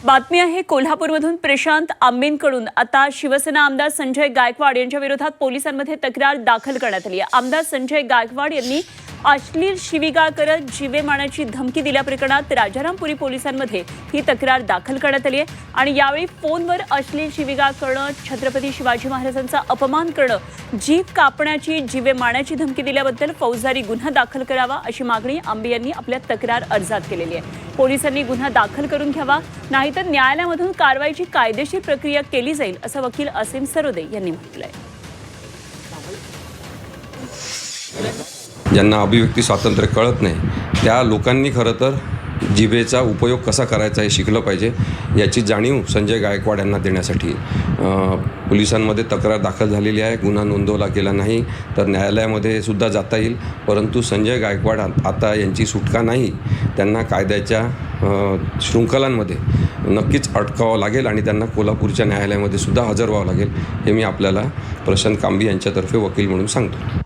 बातमी आहे कोल्हापूरमधून प्रशांत आंबेंकडून आता शिवसेना आमदार संजय गायकवाड यांच्या विरोधात पोलिसांमध्ये तक्रार दाखल करण्यात आली आहे। आमदार संजय गायकवाड यांनी अश्लील शिवीगाळ करत जीवे मारण्याची धमकी दिल्याप्रकरणात राजारामपुरी पोलिसांमध्ये ही तक्रार दाखल करण्यात आली आहे आणि यावेळी फोनवर अश्लील शिवीगाळ करणं, छत्रपती शिवाजी महाराजांचा अपमान करणं, जीभ कापण्याची, जीवे मारण्याची धमकी दिल्याबद्दल फौजदारी गुन्हा दाखल करावा अशी मागणी आंबे यांनी आपल्या तक्रार अर्जात केलेली आहे। पोलिसांनी गुन्हा दाखल करून घ्यावा, नाहीतर न्यायालयामधून कारवाईची कायदेशीर प्रक्रिया केली जाईल असं वकील असीम सरोदे यांनी म्हटलंय। ज्यांना अभिव्यक्ती स्वातंत्र्य कळत नाही त्या लोकांनी खरं तर जिभेचा उपयोग कसा करायचा हे शिकलं पाहिजे, याची जाणीव संजय गायकवाड यांना देण्यासाठी पोलिसांमध्ये तक्रार दाखल झालेली आहे। गुन्हा नोंदवला गेला नाही तर न्यायालयामध्ये सुद्धा जाता येईल, परंतु संजय गायकवाड आता यांची सुटका नाही, त्यांना कायद्याच्या शृंखलांमध्ये नक्कीच अटकावं लागेल आणि त्यांना कोल्हापूरच्या न्यायालयामध्ये सुद्धा हजर व्हावं लागेल, हे मी आपल्याला प्रशांत कांबी यांच्यातर्फे वकील म्हणून सांगतो।